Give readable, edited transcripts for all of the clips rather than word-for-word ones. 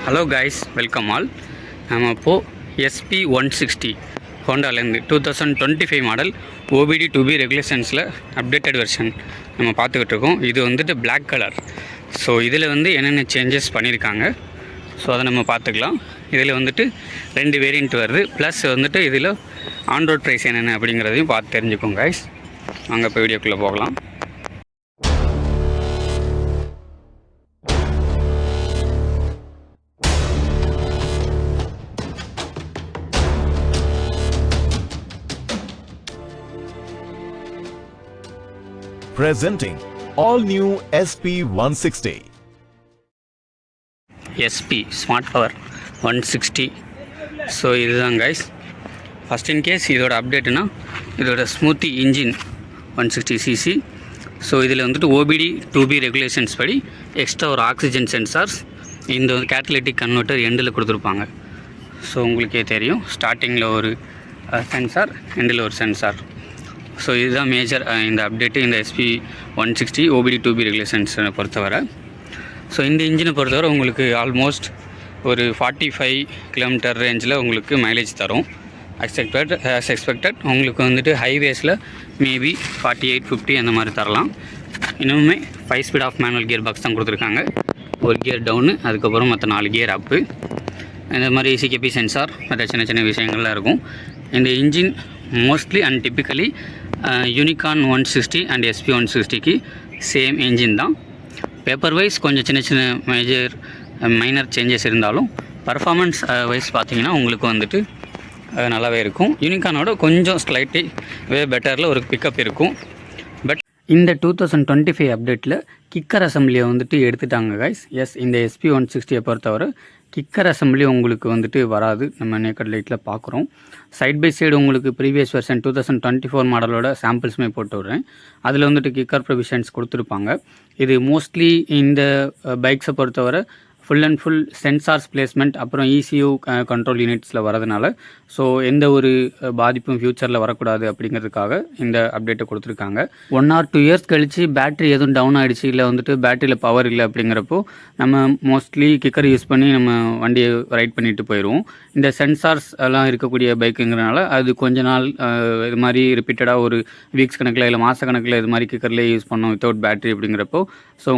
Hello guys, welcome all. நம்ம இப்போது SP160 ஹோண்டாலேருந்து 2025 மாடல் OBD 2B ரெகுலேஷன்ஸில் அப்டேட்டட் வெர்ஷன் நம்ம பார்த்துக்கிட்டு இருக்கோம். இது வந்துட்டு பிளாக் கலர். ஸோ இதில் வந்து என்னென்ன சேஞ்சஸ் பண்ணியிருக்காங்க, ஸோ அதை நம்ம பார்த்துக்கலாம். இதில் வந்துட்டு 2 வேரியண்ட் வருது, ப்ளஸ் வந்துட்டு இதில் ஆன்ரோட் ப்ரைஸ் என்னென்ன அப்படிங்கிறதையும் பார்த்து தெரிஞ்சுக்கோங்க கைஸ். வாங்க இப்போ வீடியோக்குள்ளே போகலாம். Presenting all new SP160. SP smart power 160. So இதுதான் கைஸ். ஃபஸ்ட் இன்கேஸ் இதோட அப்டேட்டுனா இதோட ஸ்மூத்தி இன்ஜின் 160cc. ஸோ இதில் வந்துட்டு OBD 2B ரெகுலேஷன்ஸ் படி எக்ஸ்ட்ரா ஒரு ஆக்சிஜன் சென்சார்ஸ், இந்த கேட்டலிட்டிக் கன்வெர்ட்டர் எண்டில் கொடுத்துருப்பாங்க. ஸோ உங்களுக்கே தெரியும், ஸ்டார்டிங்கில் ஒரு சென்சார், எண்டில் ஒரு சென்சார். ஸோ இதுதான் மேஜர் இந்த அப்டேட்டு இந்த SP160 OBD 2B ரெகுலேஷன்ஸை பொறுத்தவரை. ஸோ இந்த இன்ஜினை பொறுத்தவரை உங்களுக்கு ஆல்மோஸ்ட் ஒரு 45 கிலோமீட்டர் ரேஞ்சில் உங்களுக்கு மைலேஜ் தரும். எக்ஸ்பெக்டட் உங்களுக்கு வந்துட்டு ஹைவேஸில் மேபி 48-50 அந்த மாதிரி தரலாம். இன்னுமே 5 speed of manual gear box தான் கொடுத்துருக்காங்க. ஒரு கியர் டவுனு, அதுக்கப்புறம் மற்ற 4 கியர் அப்பு, இந்த மாதிரி CKP சென்சார், மற்ற சின்ன சின்ன விஷயங்கள்லாம் இருக்கும். இந்த engine mostly and typically Unicorn 160 and SP160க்கு சேம் இன்ஜின் தான். பேப்பர் வைஸ் கொஞ்சம் சின்ன சின்ன மைனர் சேஞ்சஸ் இருந்தாலும் பர்ஃபார்மன்ஸ் வைஸ் பார்த்திங்கன்னா உங்களுக்கு வந்துட்டு நல்லாவே இருக்கும். யூனிகார்னோட கொஞ்சம் ஸ்லைட்லி பெட்டரில் ஒரு பிக்கப் இருக்கும். பட் இந்த 2025 அப்டேட்டில் கிக்கர் அசம்பிளியை வந்துட்டு எடுத்துட்டாங்க கைஸ். எஸ், இந்த SP160 பொறுத்தவரை கிக்கர் அசம்பிளி உங்களுக்கு வந்துட்டு வராது. நம்ம நேக்கட் லைட்டில் பார்க்குறோம். சைட் பை சைடு உங்களுக்கு ப்ரீவியஸ் வெர்ஷன் 2024 மாடலோட சாம்பிள்ஸுமே போட்டு விட்றேன். அதில் வந்துட்டு கிக்கர் ப்ரொவிஷன்ஸ் கொடுத்துருப்பாங்க. இது மோஸ்ட்லி இந்த பைக்ஸை பொறுத்தவரை full and full sensors placement, அப்புறம் ECU கண்ட்ரோல் யூனிட்ஸில் வரதுனால ஸோ எந்த ஒரு பாதிப்பும் ஃப்யூச்சரில் வரக்கூடாது அப்படிங்கிறதுக்காக இந்த அப்டேட்டை கொடுத்துருக்காங்க. 1 or 2 இயர்ஸ் கழித்து பேட்ரி எதுவும் டவுன் ஆகிடுச்சு, இல்லை வந்துட்டு பேட்டரியில் பவர் இல்லை அப்படிங்கிறப்போ நம்ம மோஸ்ட்லி கிக்கர் யூஸ் பண்ணி நம்ம வண்டியை ரைட் பண்ணிட்டு போயிடுவோம். இந்த சென்சார்ஸ் எல்லாம் இருக்கக்கூடிய பைக்குங்கிறனால அது கொஞ்ச நாள் இது மாதிரி ரிப்பீட்டடாக ஒரு வீக்ஸ் கணக்கில் இல்லை மாத கணக்கில் இது மாதிரி கிக்கர்லேயே யூஸ் பண்ணோம் வித்தவுட் பேட்டரி அப்படிங்கிறப்போ ஸோ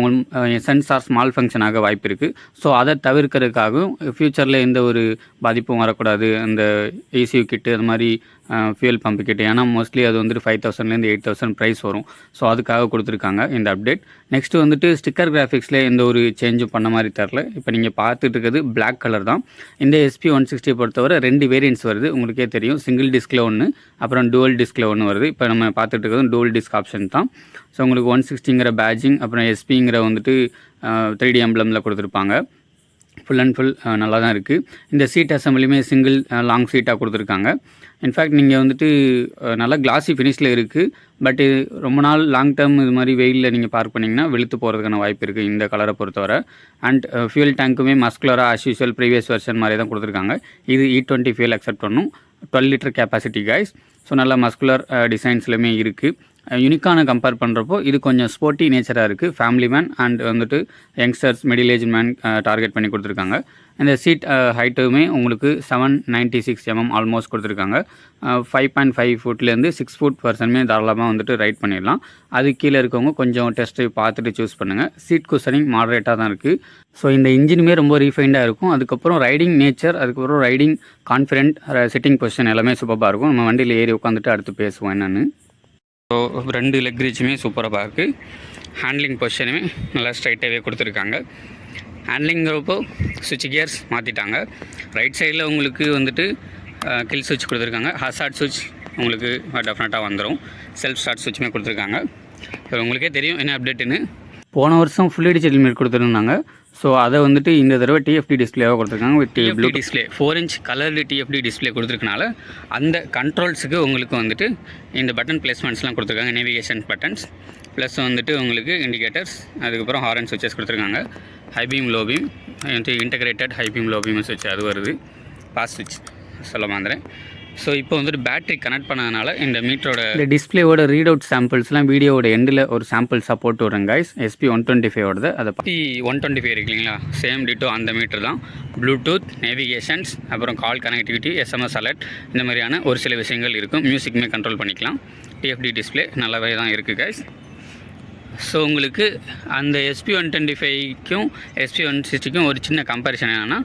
சென்சார்ஸ் மால் ஃபங்க்ஷன் ஆக வாய்ப்பு இருக்குது. ஸோ அதை தவிர்க்கிறதுக்காகவும் ஃப்யூச்சரில் எந்த ஒரு பாதிப்பும் வரக்கூடாது, அந்த ECU கிட்டு அது மாதிரி ஃபியூல் பம்பு கிட்டு, ஏன்னா மோஸ்ட்லி அது வந்துட்டு 5000 8,000 ப்ரைஸ் வரும். ஸோ அதுக்காக கொடுத்துருக்காங்க இந்த அப்டேட். நெக்ஸ்ட்டு வந்துட்டு ஸ்டிக்கர் கிராஃபிக்ஸில் எந்த ஒரு சேஞ்சும் பண்ண மாதிரி தரல. இப்போ நீங்கள் பார்த்துட்டு இருக்கிறது பிளாக் கலர் தான். இந்த SP160 பொறுத்தவரை 2 வேரியன்ட்ஸ் வருது. உங்களுக்கே தெரியும், சிங்கிள் டிஸ்கில் ஒன்று, அப்புறம் டூவல் டிஸ்கில் ஒன்று வருது. இப்போ நம்ம பார்த்துட்டு இருக்கிறது டூவல் டிஸ்க் ஆப்ஷன் தான். ஸோ உங்களுக்கு 160ங்கிற பேட்ஜிங், அப்புறம் SPங்கிற வந்துட்டு 3D எம்ப்ளமில் கொடுத்துருப்பாங்க. ஃபுல் அண்ட் ஃபுல் நல்லா தான் இருக்குது. இந்த சீட் அசம்பிளியுமே சிங்கிள் லாங் சீட்டாக கொடுத்துருக்காங்க. இன்ஃபேக்ட் நீங்கள் வந்துட்டு நல்லா கிளாஸி ஃபினிஷில் இருக்குது. பட் இது ரொம்ப நாள் லாங் டேர்ம் இது மாதிரி வெயிலில் நீங்கள் பார்க் பண்ணிங்கன்னா வெளுத்து போகிறதுக்கான வாய்ப்பு இருக்குது இந்த கலரை பொறுத்தவரை. அண்ட் ஃபியூல் டேங்க்குமே மஸ்குலராக ஆஸ் யூஷுவல் ப்ரீவியஸ் வெர்ஷன் மாதிரி தான் கொடுத்துருக்காங்க. இது E20 ஃபியூல் அக்செப்ட் பண்ணும். 12 லிட்டர் கெப்பாசிட்டி கைஸ். ஸோ நல்லா மஸ்குலர் டிசைன்ஸ்லையுமே இருக்குது. யூனிகானை கம்பேர் பண்ணுறப்போ இது கொஞ்சம் ஸ்போர்ட்டி நேச்சராக இருக்குது. ஃபேமிலி மேன் அண்ட் வந்துட்டு youngsters, middle age man target பண்ணி கொடுத்துருக்காங்க. இந்த சீட் ஹைட்டுமே உங்களுக்கு 796 mm ஆல்மோஸ்ட் கொடுத்துருக்காங்க. 5.5 ஃபுட்லேருந்து 6 ஃபுட் பர்சனுமே தாராளமாக வந்துட்டு ரைட் பண்ணிடலாம். அது கீழே இருக்கவங்க கொஞ்சம் டெஸ்ட்டு பார்த்துட்டு சூஸ் பண்ணுங்கள். சீட் குஷனிங் மாடரேட்டாக தான் இருக்குது. ஸோ இந்த இன்ஜினுமே ரொம்ப ரீஃபைண்டாக இருக்கும். அதுக்கப்புறம் ரைடிங் நேச்சர், அதுக்கப்புறம் ரைடிங் கான்ஃபிடென்ட், சிட்டிங் பொசிஷன் எல்லாமே சூப்பராக இருக்கும். நம்ம வண்டியில் ஏறி உட்காந்துட்டு அடுத்து பேசுவோம் என்னென்னு. ஸோ 2 லெக் ரீச்சுமே சூப்பராக இருக்குது. ஹேண்ட்லிங் பொசிஷனுமே நல்லா ஸ்ட்ரைட்டாகவே கொடுத்துருக்காங்க. ஹேண்ட்லிங்கிறப்போ சுவிட்ச் கியர்ஸ் மாற்றிட்டாங்க. ரைட் சைடில் உங்களுக்கு வந்துட்டு கில் சுவிட்ச் கொடுத்துருக்காங்க. ஹசார்ட் சுவிட்ச் உங்களுக்கு டெஃபினட்டாக வந்துடும். செல்ஃப் ஸ்டார்ட் சுவிட்சுமே கொடுத்துருக்காங்க. ஸோ உங்களுக்கே தெரியும் என்ன அப்டேட்டுன்னு. போன வருஷம் ஃபுல் HD ஹெல்மெட் கொடுத்துருந்தாங்க. ஸோ அதை வந்துட்டு இந்த தடவை TFT டிஸ்பிளேவாக கொடுத்துருக்காங்க. With blue display 4 inch coloured TFT display கொடுத்துருக்கனால அந்த கண்ட்ரோல்ஸுக்கு உங்களுக்கு வந்துட்டு இந்த பட்டன் பிளேஸ்மெண்ட்ஸ்லாம் கொடுத்துருக்காங்க. நேவிகேஷன் பட்டன்ஸ் ப்ளஸ் வந்துட்டு உங்களுக்கு இண்டிகேட்டர்ஸ், அதுக்கப்புறம் ஹாரன் சுவிச்சஸ் கொடுத்துருக்காங்க. High beam low beam, integrated high beam low beam சுவிட்ச் அது வருது. பாஸ் சுவிட்ச் சொல்ல மாந்தேன். ஸோ இப்போ வந்துட்டு பேட்டரி கனெக்ட் பண்ணதுனால இந்த மீட்டரோட இந்த டிஸ்பிளேவோட ரீட் அவுட் சாம்பிள்ஸ்லாம் வீடியோவோட எண்டில் ஒரு சாம்பிள்ஸாக போட்டு விட்றேன் கைஸ். SP 125 அதை பற்றி 125 இருக்கு இல்லைங்களா, சேம் டிட்டோ அந்த மீட்டர் தான். ப்ளூடூத், நேவிகேஷன்ஸ், அப்புறம் கால் கனெக்டிவிட்டி, SMS அலர்ட், இந்த மாதிரியான ஒரு சில விஷயங்கள் இருக்கும். மியூசிக்குமே கண்ட்ரோல் பண்ணிக்கலாம். TFT டிஸ்பிளே நல்லாவே தான் இருக்குது கைஸ். ஸோ உங்களுக்கு அந்த SP 125க்கும் SP 160க்கும் ஒரு சின்ன கம்பேரிஷன் என்னென்னா,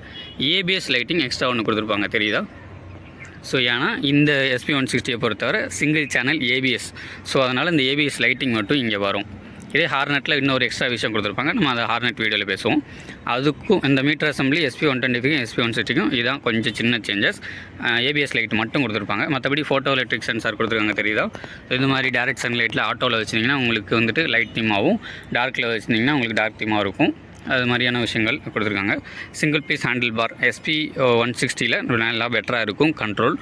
ABS லைட்டிங் எக்ஸ்ட்ரா ஒன்று கொடுத்துருப்பாங்க தெரியுதா. ஸோ ஏன்னா இந்த SP 160 பொறுத்தவரை சிங்கிள் சேனல் ABS. ஸோ அதனால் இந்த ABS லைட்டிங் மட்டும் இங்கே வரும். இதே ஹார்னெட்டில் இன்னொரு எக்ஸ்ட்ரா விஷயம் கொடுத்துருப்பாங்க, நம்ம அதை ஹார்னெட் வீடியோவில் பேசுவோம். அதுக்கும் இந்த மீட்டர் அசம்பிளி SP 125க்கும் SP 160க்கும் இதுதான் கொஞ்சம் சின்ன சேஞ்சஸ். ABS லைட் மட்டும் கொடுத்துருப்பாங்க. மற்றபடி ஃபோட்டோ எலக்ட்ரிக் சென்சார் கொடுத்துருக்காங்க தெரியுதா. இது மாதிரி டேரக்ட் சன்லைட்டில் ஆட்டோவில் வச்சிங்கன்னா உங்களுக்கு வந்துட்டு லைட் தீமாகவும், டார்க்கில் வச்சிங்கன்னா உங்களுக்கு டார்க் தீமாக இருக்கும். அது மாதிரியான விஷயங்கள் கொடுத்துருக்காங்க. Single piece handle bar SP 160ல் நல்லா பெட்டராக இருக்கும் control.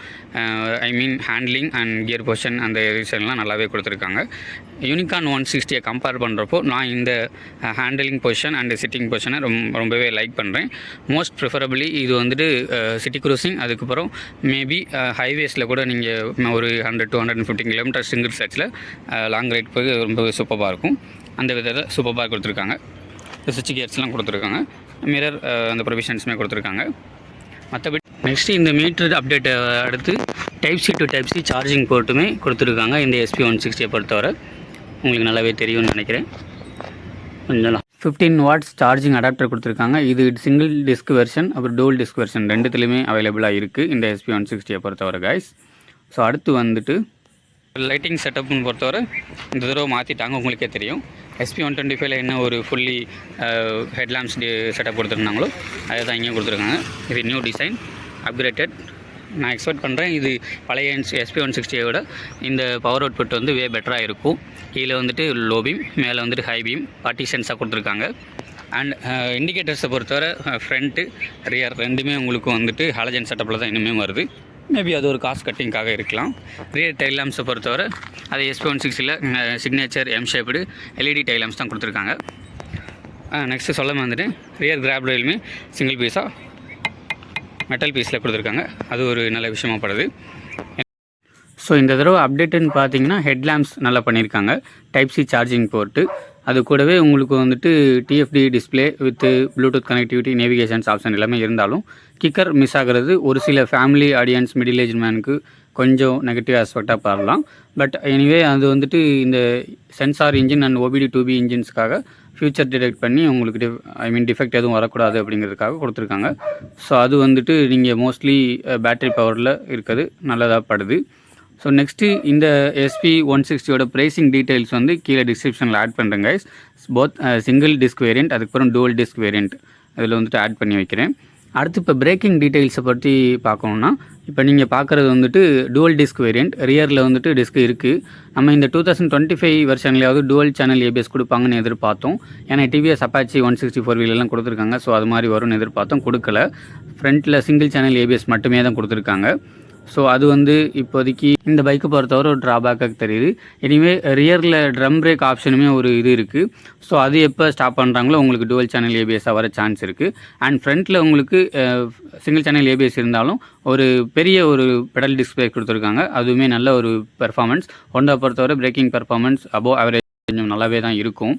I mean handling and gear position அந்த விஷயம்லாம் நல்லாவே கொடுத்துருக்காங்க. யூனிகார்ன் 160 கம்பேர் பண்ணுறப்போ நான் இந்த ஹேண்டிலிங் பொசிஷன் அண்ட் சிட்டிங் பொசிஷனை ரொம்பவே லைக் பண்ணுறேன். மோஸ்ட் ப்ரிஃபரபிளி இது வந்துட்டு சிட்டி க்ரூசிங், அதுக்கப்புறம் மேபி ஹைவேஸில் கூட நீங்கள் ஒரு 100 to 150 கிலோமீட்டர் சிங்கிள் சர்ச்சில் லாங் ரைட் போய் ரொம்பவே சூப்பராக இருக்கும். அந்த விதத்தில் சூப்பராக கொடுத்துருக்காங்க. சுவிட்ச் கியர்ஸ்லாம் கொடுத்துருக்காங்க. மிரர் அந்த ப்ரொவிஷன்ஸுமே கொடுத்துருக்காங்க. மற்றபடி நெக்ஸ்ட்டு இந்த மீட்டர் அப்டேட்டை அடுத்து Type C to Type C charging போர்ட்டுமே கொடுத்துருக்காங்க. இந்த SP 160 பொறுத்தவரை உங்களுக்கு நல்லாவே தெரியும்னு நினைக்கிறேன். கொஞ்சம் 15 watts சார்ஜிங் அடாப்டர் கொடுத்துருக்காங்க. இது சிங்கிள் டிஸ்க் வெர்ஷன் அப்புறம் டூல் டிஸ்க் வெர்ஷன் ரெண்டுத்துலேயுமே அவைலபிளாக இருக்குது இந்த SP 160 பொறுத்தவரை கைஸ். ஸோ அடுத்து வந்துட்டு லைட்டிங் செட்டப்னு பொறுத்தவரை இந்த தடவை மாற்றிட்டாங்க, உங்களுக்கே தெரியும். SP 125ல என்ன ஒரு ஃபுல்லி ஹெட்லாம்ப்ஸ் செட்டப் கொடுத்துருந்தாங்களோ அதை தான் இங்கே கொடுத்துருக்காங்க. இது நியூ டிசைன், அப்கிரேட்டட். நான் எக்ஸ்பெக்ட் பண்ணுறேன் இது பழைய SP 160 இந்த பவர் அவுட்புட் வந்து வே பெட்டராக இருக்கும். கீழே வந்துட்டு லோ பீம், மேலே வந்துட்டு ஹை பீம் பார்ட்டிஷன்ஸாக கொடுத்துருக்காங்க. அண்ட் இண்டிகேட்டர்ஸை பொறுத்தவரை ஃப்ரண்ட்டு ரியர் ரெண்டுமே உங்களுக்கு வந்துட்டு ஹாலஜன் செட்டப்பில் தான் இன்னுமே வருது. மேபி அது ஒரு காஸ்ட் கட்டிங்காக இருக்கலாம். ரியர் டைல் லேம்ப்ஸை பொறுத்தவரை அது SP 160ல் signature M shaped LED tail lamps தான் கொடுத்துருக்காங்க. நெக்ஸ்ட்டு சொல்ல வந்துட்டு ரியர் கிராப் ரயிலுமே சிங்கிள் பீஸாக மெட்டல் பீஸில் கொடுத்துருக்காங்க. அது ஒரு நல்ல விஷயமாகப்படுது. ஸோ இந்த தடவை அப்டேட்டுன்னு பார்த்தீங்கன்னா ஹெட் லேம்ப்ஸ் நல்லா பண்ணியிருக்காங்க. Type C சார்ஜிங் போர்ட்டு, அது கூடவே உங்களுக்கு வந்துட்டு TFT display with Bluetooth connectivity, navigations option எல்லாமே இருந்தாலும் கிக்கர் மிஸ் ஆகிறது ஒரு சில ஃபேமிலி ஆடியன்ஸ், மிடில் ஏஜ் மேனுக்கு கொஞ்சம் நெகட்டிவ் ஆஸ்பெக்டாக பாரலாம். பட் எனிவே அது வந்துட்டு இந்த சென்சார் இன்ஜின் அண்ட் OBD2B இன்ஜின்ஸ்க்காக ஃபியூச்சர் டிடெக்ட் பண்ணி உங்களுக்கு டிஃபெக்ட் எதுவும் வரக்கூடாது அப்படிங்கிறதுக்காக கொடுத்துருக்காங்க. ஸோ அது வந்துட்டு நீங்கள் மோஸ்ட்லி பேட்டரி பவரில் இருக்கிறது நல்லதாக படுது. ஸோ நெக்ஸ்ட்டு இந்த SP 160யோட ப்ரைஸிங் டீட்டெயில்ஸ் வந்து கீழே டிஸ்கிரிப்ஷனில் ஆட் பண்ணுறேன் guys. Both single disk variant அதுக்கப்புறம் டூவல் டிஸ்க் வேரியண்ட் அதில் வந்துட்டு ஆட் பண்ணி வைக்கிறேன். அடுத்து இப்போ பிரேக்கிங் டீட்டெயில்ஸை பற்றி பார்க்கணுன்னா, இப்போ நீங்கள் பார்க்குறது வந்துட்டு டூவல் டிஸ்க் வேரியண்ட். ரியரில் வந்துட்டு டிஸ்க் இருக்குது. நம்ம இந்த 2025 வெர்ஷன்லையாவது டூவல் சேனல் ABS கொடுப்பாங்கன்னு எதிர்பார்த்தோம். ஏன்னா TVS Apache 164 வீலெல்லாம் கொடுத்துருக்காங்க. ஸோ அது மாதிரி வரும்னு எதிர்பார்த்தோம், கொடுக்கல. ஃப்ரண்ட்டில் சிங்கிள் சேனல் ABS மட்டுமே தான் கொடுத்துருக்காங்க. ஸோ அது வந்து இப்போதைக்கு இந்த பைக்கை பொறுத்தவரை ஒரு ட்ராபேக்காக தெரியுது. இனிமேல் ரியரில் ட்ரம் பிரேக் ஆப்ஷனுமே ஒரு இது இருக்குது. ஸோ அது எப்போ ஸ்டாப் பண்ணுறாங்களோ உங்களுக்கு டூவல் சேனல் ABSாக வர சான்ஸ் இருக்குது. அண்ட் ஃப்ரண்ட்டில் உங்களுக்கு சிங்கிள் சேனல் ABS இருந்தாலும் ஒரு பெரிய ஒரு பெடல் டிஸ்பிளே கொடுத்துருக்காங்க. அதுவுமே நல்ல ஒரு பெர்ஃபார்மன்ஸ். ஹோண்டா பொறுத்தவரை பிரேக்கிங் பெர்ஃபார்மன்ஸ் அபோவ் ஆவரேஜ் கொஞ்சம் நல்லாவே தான் இருக்கும்.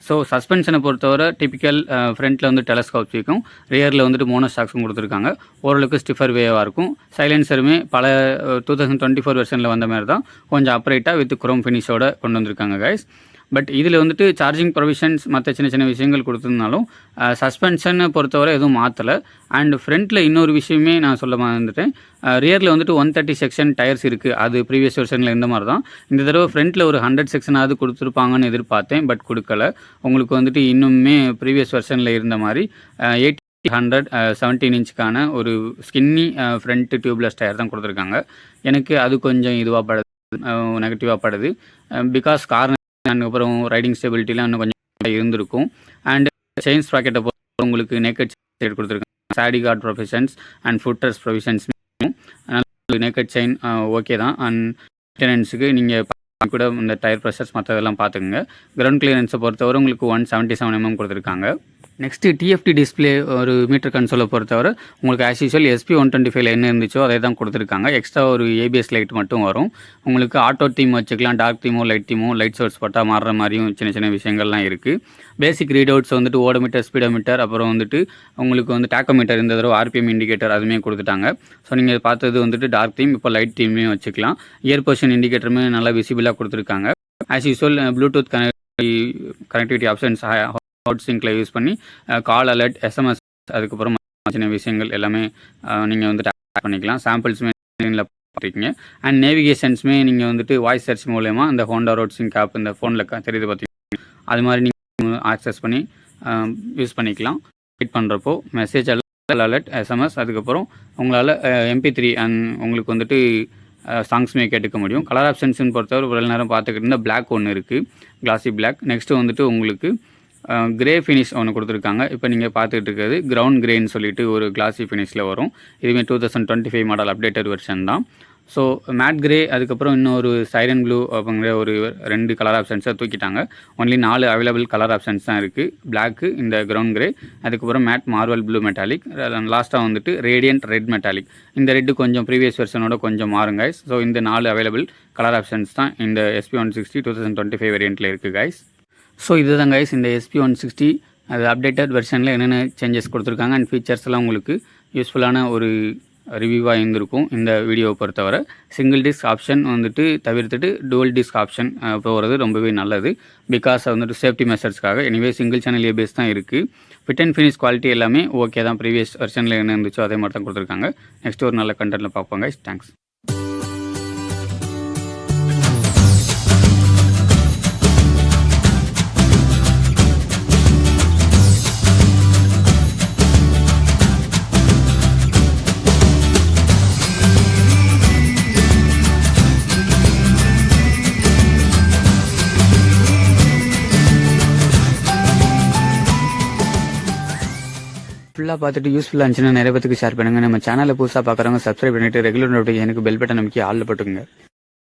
ஸோ சஸ்பென்ஷனை பொறுத்தவரை டிப்பிக்கல் ஃப்ரண்ட்டில் வந்து டெலஸ்கோப் இருக்கும், ரியரில் வந்துட்டு மோனோஸ்டாக்ஸும் கொடுத்துருக்காங்க. ஓரளவுக்கு ஸ்டிஃபர் வேவாக இருக்கும். சைலன்சருமே பல 2024 வெர்ஷனில் வந்த மாதிரி தான் கொஞ்சம் அப்ரைட்டாக வித் குரோம் ஃபினிஷோட கொண்டு வந்திருக்காங்க கைஸ். பட் இதில் வந்துட்டு சார்ஜிங் ப்ரொவிஷன்ஸ் மற்ற சின்ன சின்ன விஷயங்கள் கொடுத்துருந்தாலும் சஸ்பென்ஷனை பொறுத்தவரை எதுவும் மாற்றலை. அண்ட் ஃப்ரண்ட்டில் இன்னொரு விஷயமே நான் சொல்ல வந்துட்டேன். ரியரில் வந்துட்டு 130 செக்ஷன் டயர்ஸ் இருக்குது. அது ப்ரீவியஸ் வெர்ஷனில் இந்த மாதிரி தான். இந்த தடவை ஃப்ரண்ட்டில் ஒரு 100 செக்ஷனாவது கொடுத்துருப்பாங்கன்னு எதிர்பார்த்தேன், பட் கொடுக்கல. உங்களுக்கு வந்துட்டு இன்னுமே ப்ரீவியஸ் வெர்ஷனில் இருந்த மாதிரி 80-100 17 இன்ச்சுக்கான ஒரு ஸ்கின்னி ஃப்ரண்ட் டியூப்லெஸ் டயர் தான் கொடுத்துருக்காங்க. எனக்கு அது கொஞ்சம் இதுவாக படுது, நெகட்டிவாக படுது. பிகாஸ் கார் அப்புறம் ரைடிங் ஸ்டெபிலிட்டிலாம் இன்னும் கொஞ்சம் இருந்திருக்கும். அண்ட் செயின் ஸ்ப்ராக்கெட்டை பொறுத்த உங்களுக்கு நேக்கட் செயின் கொடுத்துருக்காங்க. சாடி card provisions and footers provisions naked chain okay தான். அண்ட் மெயின்டெனன்ஸுக்கு நீங்கள் கூட இந்த டயர் ப்ரெஷர்ஸ் மற்றதெல்லாம் பார்த்துக்குங்க. கிரவுண்ட் கிளியரன்ஸை பொறுத்தவரை உங்களுக்கு 177 mm கொடுத்துருக்காங்க. நெக்ஸ்ட்டு டிஎஃப்டி டிஸ்பிளே ஒரு மீட்டர் கன்சோலை பொறுத்தவரை உங்களுக்கு ஆஸ் யூஸ்வல் SP 125ல என்ன இருந்துச்சோ அதை தான் கொடுத்துருக்காங்க. எக்ஸ்ட்ரா ஒரு ABS லைட் மட்டும் வரும். உங்களுக்கு ஆட்டோ தீம் வச்சுக்கலாம், டார்க் தீமோ லைட் சோர்ஸ் போட்டால் மாறுற மாதிரியும் சின்ன சின்ன விஷயங்கள்லாம் இருக்குது. பேசிக் ரீட் அவுட்ஸ் வந்துட்டு ஓடோமீட்டர், ஸ்பீடோமீட்டர், அப்புறம் வந்துட்டு உங்களுக்கு வந்து டாக்கோமீட்டர், இந்த தடவை RPM இண்டிகேட்டர் அதுவுமே கொடுத்துட்டாங்க. ஸோ நீங்கள் பார்த்தது வந்துட்டு டார்க் தீம், இப்போ லைட் தீமே வச்சுக்கலாம். இயர் பொசிஷன் இண்டிகேட்டருமே நல்லா விசிபிளாக கொடுத்துருக்காங்க. As usual Bluetooth connectivity options hot single use பண்ணி கால் அலர்ட், SMS, அதுக்கப்புறம் சின்ன விஷயங்கள் எல்லாமே நீங்கள் வந்து டேப் பண்ணிக்கலாம். சாம்பிள்ஸுமே பார்த்துருக்கீங்க. அண்ட் நேவிகேஷன்ஸுமே நீங்கள் வந்துட்டு வாய்ஸ் சர்ச் மூலயமா அந்த ஹோண்டா ரோட் சிங்க் ஆப் இந்த ஃபோனில் தெரியுது பார்த்தீங்கன்னா, அது மாதிரி நீங்கள் ஆக்சஸ் பண்ணி யூஸ் பண்ணிக்கலாம். வெயிட் பண்ணுறப்போ மெசேஜ் அலர்ட், SMS, அதுக்கப்புறம் உங்களால் MP3 அண்ட் உங்களுக்கு வந்துட்டு சாங்ஸுமே கேட்டுக்க முடியும். கலர் ஆப்ஷன்ஸ்னு பொறுத்தவரை ஒரு நேரம் பார்த்துக்கிட்டு இருந்தால் பிளாக் ஒன்று இருக்குது, கிளாசி பிளாக். நெக்ஸ்ட்டு வந்துட்டு உங்களுக்கு கிரே ஃபினிஷ் ஒன்று கொடுத்துருக்காங்க. இப்போ நீங்கள் பார்த்துக்கிட்டு இருக்கிறது கிரவுண்ட் கிரேன்னு சொல்லிட்டு ஒரு கிளாசி ஃபினிஷில் வரும். இதுவுமே 2025 மாடல் அப்டேட்டட் வெர்ஷன் தான். ஸோ மேட் கிரே, அதுக்கப்புறம் இன்னொரு சைரன் ப்ளூ அப்படிங்கிற ஒரு 2 கலர் ஆப்ஷன்ஸை தூக்கிட்டாங்க. ஒன்லி 4 அவைலபிள் கலர் ஆப்ஷன்ஸ் தான் இருக்குது. பிளாக்கு, இந்த கிரவுண்ட் கிரே, அதுக்கப்புறம் மேட் மார்வல் ப்ளூ மெட்டாலிக், லாஸ்ட்டாக வந்துட்டு ரேடியன்ட் ரெட் மெட்டாலிக். இந்த ரெட்டு கொஞ்சம் ப்ரீவியஸ் வெர்ஷனோட கொஞ்சம் மாறும் கைஸ். ஸோ இந்த 4 அவைலபிள் கலர் ஆப்ஷன்ஸ் தான் இந்த SP 160 2025 வேரியண்ட்டில் இருக்குது கைஸ். ஸோ இதுதான் கைஸ் இந்த SP 160 அது அப்டேட்டட் வெர்ஷனில் என்னென்ன சேஞ்சஸ் கொடுத்துருக்காங்க அண்ட் ஃபீச்சர்ஸ்லாம் உங்களுக்கு யூஸ்ஃபுல்லான ஒரு ரிவ்யூவாக இருந்திருக்கும். இந்த வீடியோவை பொறுத்தவரை சிங்கிள் டிஸ்க் ஆப்ஷன் வந்துட்டு தவிர்த்துட்டு டுவல் டிஸ்க் ஆப்ஷன் போகிறது ரொம்பவே நல்லது. பிகாஸ் வந்துட்டு சேஃப்டி மெஷர்ஸ்க்காக. எனிவே சிங்கிள் சேனல் ABS தான் இருக்குது. ஃபிட் அண்ட் ஃபினிஷ் குவாலிட்டி எல்லாமே ஓகே தான். ப்ரீவியஸ் வெர்ஷனில் என்ன இருந்துச்சோ அதே மாதிரி தான் கொடுத்துருக்காங்க. நெக்ஸ்ட் ஒரு நல்ல கண்டென்ட்டில் பார்ப்போம் கைஸ். தேங்க்ஸ். ஃபுல்லாக பார்த்துட்டு யூஸ்ஃபுல்லாக இருந்துச்சுன்னா நிறைய பேருக்கு ஷேர் பண்ணுங்கள். நம்ம சேனலை புதுசாக பார்க்குறவங்க சப்ஸ்கிரைப் பண்ணிவிட்டு ரெகுலர் நோட்டிஃபிகேஷனுக்கு பெல் பட்டன் அமைக்கி ஆளில் போட்டுக்கோங்க.